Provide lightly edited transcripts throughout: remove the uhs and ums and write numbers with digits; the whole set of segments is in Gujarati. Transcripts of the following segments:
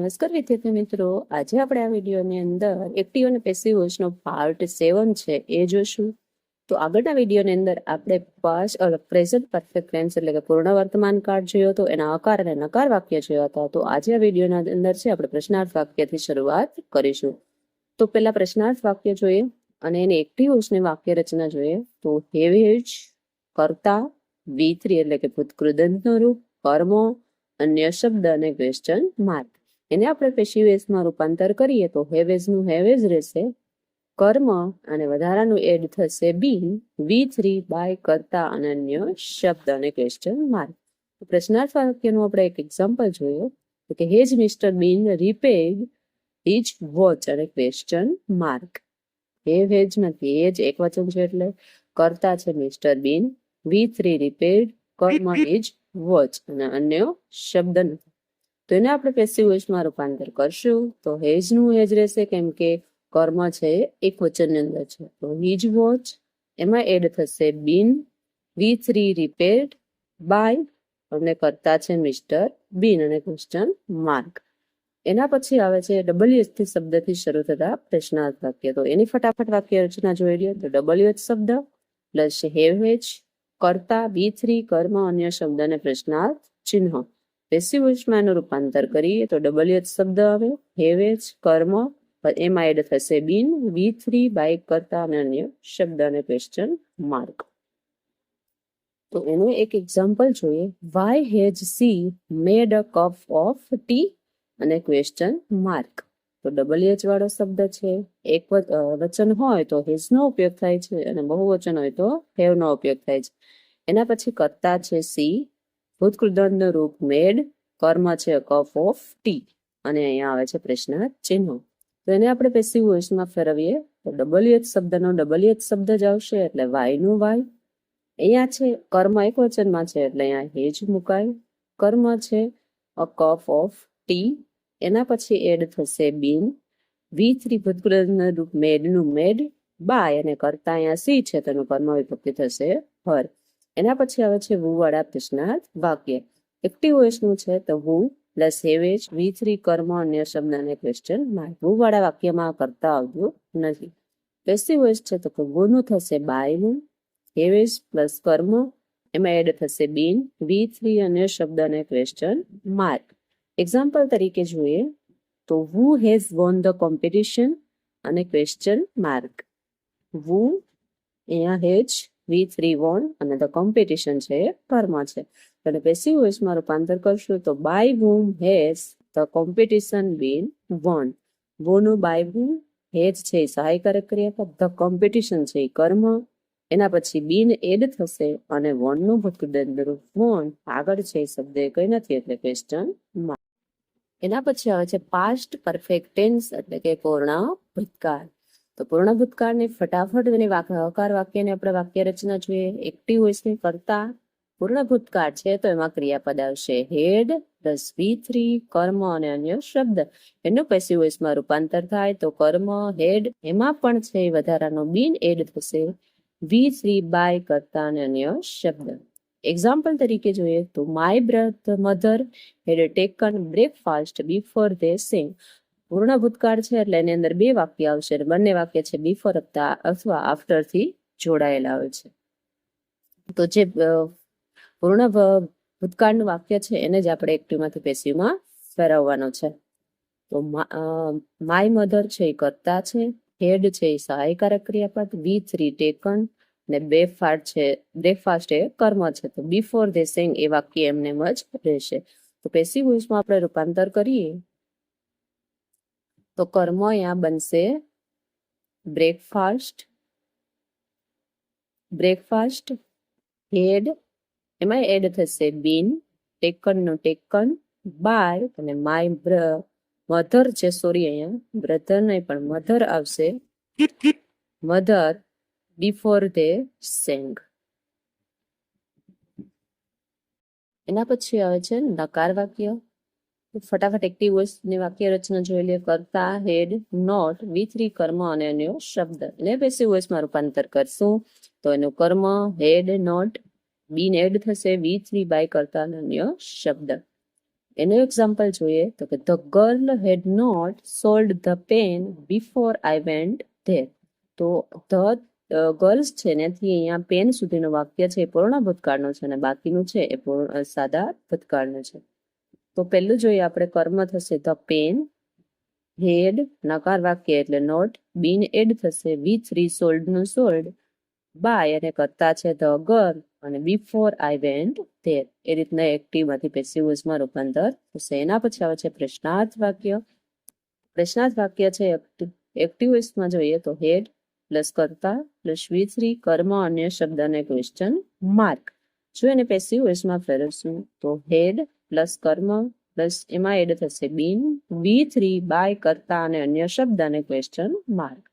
નમસ્કાર વિદ્યાર્થી મિત્રો, આજે આપણે આ વિડીયોની અંદર એક્ટિવ અને પેસિવ વોઇસનો પાર્ટ 7 છે એ જોશું. તો આગળના વિડીયોની અંદર આપણે પ્રેઝન્ટ પરફેક્ટ ટેન્સ એટલે કે પૂર્ણ વર્તમાન કાળ જોયો હતો, એના આકાર અને નકાર વાક્ય જોયા હતા. તો આજે આ વિડીયોના અંદર છે આપણે પ્રશ્નાર્થ વાક્યથી શરૂઆત કરીશું. તો પહેલા પ્રશ્નાર્થ વાક્ય જોઈએ અને એની એક્ટિવ વોઇસની વાક્ય રચના જોઈએ. તો હેવેજ, કર્તા, V3 એટલે કે ભૂતકૃદંતનું રૂપ, કર્મો, અન્ય શબ્દ અને ક્વેશ્ચન માર્ક. એને આપણે પેશિવ વોઇસમાં રૂપાંતર કરીએ તો હેવેજ નું હેવેજ રહેશે, કર્મ અને વધારાનું એડ થશે બીન, V3 બાય કર્તા અને અન્ય શબ્દ અને ક્વેશ્ચન માર્ક. પ્રશ્નાર્થ વાક્યનું આપણે એક એક્ઝામ્પલ જોઈએ કે હેજ મિસ્ટર બીન રિપેર્ડ હિજ વોચ અને ક્વેશ્ચન માર્ક. હેજ નથી, હેજ એક વચન છે એટલે કર્તા છે મિસ્ટર બીન, V3 રિપેર્ડ, કર્મ હિજ વોચ અને અન્ય શબ્દ નથી. તો એને આપણે પેસિવ વોઇસમાં રૂપાંતર કરશું તો હેજ નું હેજ રહેશે કેમ કે કર્મ છે એક વચનની અંદર છે. તો હિજ વોચ, એમાં એડ થશે બીન, V3 રિપેર્ડ બાય અને કરતા છે મિસ્ટર બીન અને ક્વેશ્ચન માર્ક. એના પછી આવે છે WH થી શબ્દથી શરૂ થતા પ્રશ્નાર્થ વાક્ય. તો એની ફટાફટ વાક્ય રચના જોઈ લઈએ તો WH શબ્દ પ્લસ હેવેજ, કર્તા, V3, કર્મ, અન્ય શબ્દ અને પ્રશ્નાર્થ ચિહ્ન. પેસિવ વોઇસમાં એનું રૂપાંતર કરીએ તો WH શબ્દ આવે, હેવેજ, કર્મ, એમાં એડ થશે બીન, V3 બાય કર્તા અને અન્ય શબ્દ અને ક્વેશ્ચન માર્ક. તો એનું એક એક્ઝામ્પલ જોઈએ. Why has she made a cup of tea અને ક્વેશ્ચન માર્ક. તો WH વાળો શબ્દ છે, એક વચન હોય તો હેજ નો ઉપયોગ થાય છે અને બહુવચન હોય તો હેવ નો ઉપયોગ થાય છે. એના પછી કર્તા છે સી, ભૂતકૃદંતનું રૂપ મેડ, કર્મ છે કપ ઓફ ટી અને અહીંયા આવે છે પ્રશ્ન ચિહ્ન. તો એને આપણે પેસિવ વોઇસમાં ફેરવીએ તો WH શબ્દનો WH શબ્દ જ આવશે એટલે વાય નું વાય. અહીંયા છે કર્મ એક વચનમાં છે એટલે અહીંયા હેજ મુકાય, કર્મ છે અ કપ ઓફ ટી, એના પછી એડ થશે બીન, V3 ભૂતકૃદંતનું રૂપ મેડ નું મેડ બાય અને કર્તા અહીંયા સી છે તેનું કર્મ વિભક્તિ થશે હર. એના પછી આવે છે વુ વાળા પ્રશ્નાર્થ વાક્ય. એક્ટિવ વોઇસ નું છે તો વુ પ્લસ હેવેજ, V3 કર્મ, અન્ય શબ્દ અને ક્વેશ્ચન માર્ક. વુ વાળા વાક્યમાં કરતા આવતું નથી. પેસિવ વોઇસ છે તો વુ નું થશે બાય નું, હેવેજ પ્લસ કર્મ, એમાં એડ થશે બીન, V3 અન્ય શબ્દ અને ક્વેશ્ચન માર્ક. એક્ઝામ્પલ તરીકે જોઈએ તો વુ હેઝ વોન ધ કોમ્પિટિશન અને ક્વેશ્ચન માર્ક. વુ અહીંયા હેજ, V3 વોન અને ધ કોમ્પિટિશન છે એ કર્મ છે. અને પેસિવ વોઇસમાં રૂપાંતર કરશું તો by whom has the competition been won. વોનું બાય whom, હેજ છે એ સહાયકારક ક્રિયાપદ, ધ કોમ્પિટિશન છે એ કર્મ, એના પછી બીન એડ થશે અને વોન નું ભૂતકૃદંત રૂપ વોન આગળ છે એ શબ્દ કઈ નથી એટલે ક્વેશ્ચન માર્ક. એના પછી આવે છે પાસ્ટ પરફેક્ટ ટેન્સ એટલે કે પૂર્ણ ભૂતકાળ. તો પૂર્ણ ભૂતકાળની ફટાફટ એની હકાર વાક્યને આપણે વાક્ય રચના જોઈએ. એક્ટિવ વોઇસની કરતા પૂર્ણ ભૂતકાળ છે તો એમાં ક્રિયાપદ આવશે હેડ પ્લસ V3, કર્મ અને અન્ય શબ્દ. એનું પેસિવ વોઇસમાં રૂપાંતર થાય તો કર્મ હેડ, એમાં પણ છે વધારાનો બીન એડ થશે, V3 બાય કર્તા અને અન્ય શબ્દ. એક્ઝામ્પલ તરીકે જોઈએ તો my mother had taken breakfast before they sing. પૂર્ણ ભૂતકાળ છે એટલે એની અંદર બે વાક્ય આવશે અને બંને વાક્ય છે બિફોર અથવા આફ્ટર થી જોડાયેલા હોય છે. તો જે પૂર્ણ ભૂતકાળનું વાક્ય છે એને જ આપણે એક્ટિવમાંથી પેસિવમાં ફેરવવાનો છે. તો માય મધર છે એ કર્તા છે, હેડ છે એ સહાયકારક ક્રિયાપદ, V3 ટેકન ને બ્રેકફાસ્ટ એ કર્મ છે. તો બિફોર ધે સિંગ એ વાક્ય એમને જ રહેશે. તો પેસિવ વોઇસમાં આપણે રૂપાંતર કરીએ તો કર્મ અહીંયા બનશે બ્રેકફાસ્ટ, હેડ, એમાં એડ થશે બીન, ટેકન નું ટેકન બાય અને માય મધર છે, સોરી અહીંયા બ્રધર નહીં પણ મધર આવશે, મધર બિફોર ધે સેંગ. એના પછી આવે છે નકાર વાક્ય. ફટાફટ એક્ટિવ વોઇસની વાક્ય રચના જોઈ લે. કર્તા હેડ નોટ, V3 કર્મ અને અન્ય શબ્દ. એને પેસિવ વોઇસમાં રૂપાંતર કરશું તો એનું કર્મ હેડ નોટ, બીન એડ થશે, V3 બાય કર્તા અને અન્ય શબ્દ. એનું એક્ઝામ્પલ જોઈએ તો કે the girl had not sold the pen before I went there. તો ધ ગર્લ્સ છે એનાથી અહીંયા પેન સુધીનું વાક્ય છે એ પૂર્ણ ભૂતકાળનું છે અને બાકીનું છે એ સાદા ભૂતકાળનું છે. તો પહેલું જોઈએ આપણે કર્મ થશે ધ પેન, હેડ નકાર વાક્ય એટલે નોટ, બીન એડ થશે વિથ રીસોલ્ડ નું સોલ્ડ, બાય અને કરતા છે ધ ગર્લ અને બિફોર આઈ વેન્ટ ધેર. એ રીતના એક્ટિવ માંથી પેસિવ વોઇસમાં રૂપાંતર થશે. એના પછી આવે છે પ્રશ્નાર્થ વાક્ય. પ્રશ્નાર્થ વાક્ય છે એક્ટિવ વોઇસમાં જોઈએ તો હેડ પ્લસ કરતા પ્લસ વિથરી કર્મ અન્ય શબ્દ અને ક્વેશ્ચન માર્ક. જો એને પેસિવ વોઇસમાં ફેરવશું તો હેડ પ્લસ કર્મ પ્લસ એમાં એડ થશે બીન, V3 બાય કરતા અને અન્ય શબ્દ અને ક્વેશ્ચન માર્ક.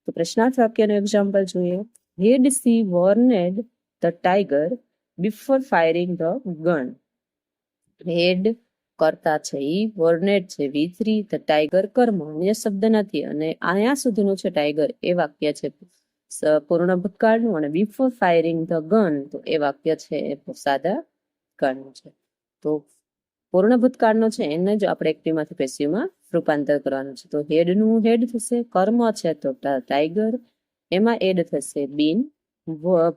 તો પ્રશ્નાર્થ વાક્યનું એક્ઝામ્પલ જોઈએ. Had she warned the tiger before firing the gun. Had કરતા છે ઈ, વોર્નેડ છે V3, ધ ટાઈગર કર્મ અન્ય શબ્દ નથી અને અહીંયા સુધીનું છે ટાઈગર એ વાક્ય છે પૂર્ણ ભૂતકાળનું અને બિફોર ફાયરિંગ ધ ગન તો એ વાક્ય છે એ સાદા ભૂતકાળનું છે. તો પૂર્ણ ભૂતકાળનો છે એને જ આપણે એક્ટિવમાંથી પેસિવમાં રૂપાંતર કરવાનું છે. તો હેડનું હેડ થશે, કર્મ છે તો ટાઈગર, એમાં એડ થશે બીન,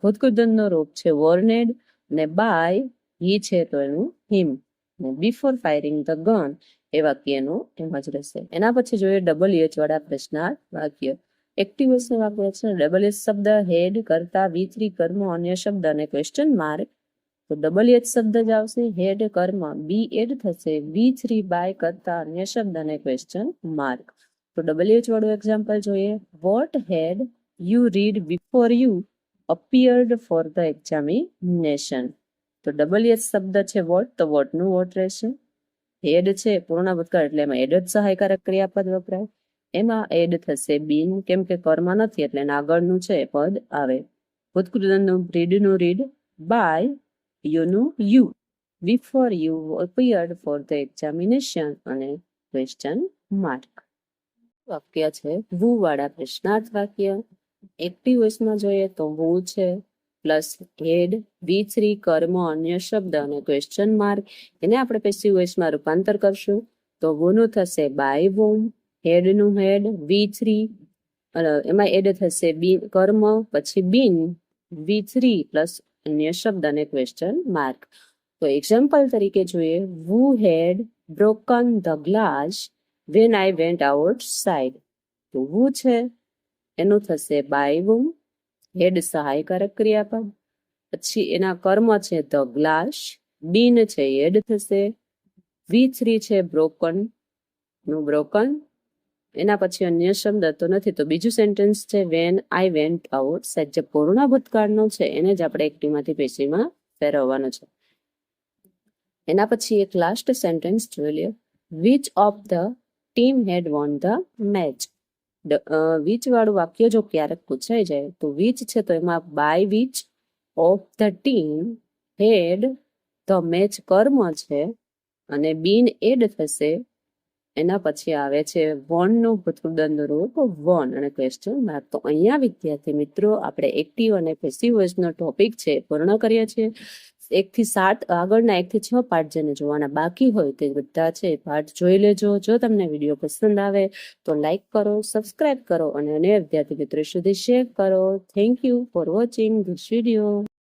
ભૂતકૃદનનો રૂપ છે વોર્નેડ અને બાય હી છે તો એનું હિમ, બિફોર ફાયરિંગ ધ ગન એ વાક્યનું એમ જ રહેશે. એના પછી જોઈએ WH વાળા પ્રશ્નાર્થ વાક્ય. એક્ટિવ વોઇસનું વાક્ય છે WH શબ્દ હેડ કરતા V3 કર્મ અન્ય શબ્દ અને ક્વેશ્ચન માર્ક. તો WH શબ્દ જ આવશે, હેડ કર્મ, બી એડ થશે V3 બાય કરતા અન્ય શબ્દ અને ક્વેશ્ચન માર્ક. તો WH વાળું એક્ઝામ્પલ જોઈએ. Vote head you read before you appeared for the examination. તો WH શબ્દ છે વોટ, તો વોટનું વોટ રહેશે. હેડ છે પૂર્ણ ભૂતકાળ એટલે એમાં એડ જ સહાયકારક ક્રિયાપદ વપરાય. એમાં એડ થશે બીન, કેમ કે કર્મ નથી એટલે આગળનું છે પદ આવે. ભૂતકૃદનનું રીડનું રીડ, બાય યુનું you, before you appeared for the examination અને ક્વેશ્ચન માર્ક. વાક્ય છે વુ વાળા પ્રશ્નાર્થ વાક્ય. એક્ટિવ વોઇસમાં જોઈએ તો વુ છે પ્લસ હેડ, V3 કર્મ અન્ય શબ્દ અને ક્વેશ્ચન માર્ક. એને આપણે પેસિવ વોઇસમાં રૂપાંતર કરશું તો વુનું થશે બાય વોમ, હેડનું હેડ, V3 એમાં એડ થશે બી કર્મ પછી બીન, V3 પ્લસ અન્ય શબ્દ અને ક્વેશ્ચન માર્ક. તો એક્ઝામ્પલ તરીકે જોઈએ. Who had broken the glass when I went outside. તો વુ છે એનું થશે બાય વુમ, હેડ સહાયકારક ક્રિયાપદ, પછી એના કર્મ છે ધ ગ્લાસ, બીન છે એડ થશે, V3 છે બ્રોકન નું બ્રોકન, એના પછી અન્ય શબ્દ તો નથી તો બીજું સેન્ટેન્સ છે van I went out side જે પૂર્ણ ભૂતકાળનો છે એને જ આપણે એક્ટિવમાંથી પેસિવમાં ફેરવવાનો છે. એના પછી એક લાસ્ટ સેન્ટેન્સ જોઈ લે. Which of the team had won the match. Which વાળું વાક્ય જો ક્યારેક પૂછાઈ જાય તો વિચ છે તો એમાં by which of the team had the match કર્મ છે અને બીન એડ થશે. એના પછી આવે છે વોનનું ભૂતકૃદનનું રૂપ વોન અને ક્વેશ્ચન માર્ક. તો અહીંયા વિદ્યાર્થી મિત્રો આપણે એક્ટિવ અને પેસિવ વોઇસનો ટોપિક છે પૂર્ણ કરીએ છીએ. 1 થી 7 આગળના 1 થી 6 પાર્ટ જેને જોવાના બાકી હોય તે બધા છે પાર્ટ જોઈ લેજો. જો તમને વિડીયો પસંદ આવે તો લાઈક કરો, સબસ્ક્રાઇબ કરો અને અન્ય વિદ્યાર્થી મિત્રો સુધી શેર કરો. Thank you for watching this video.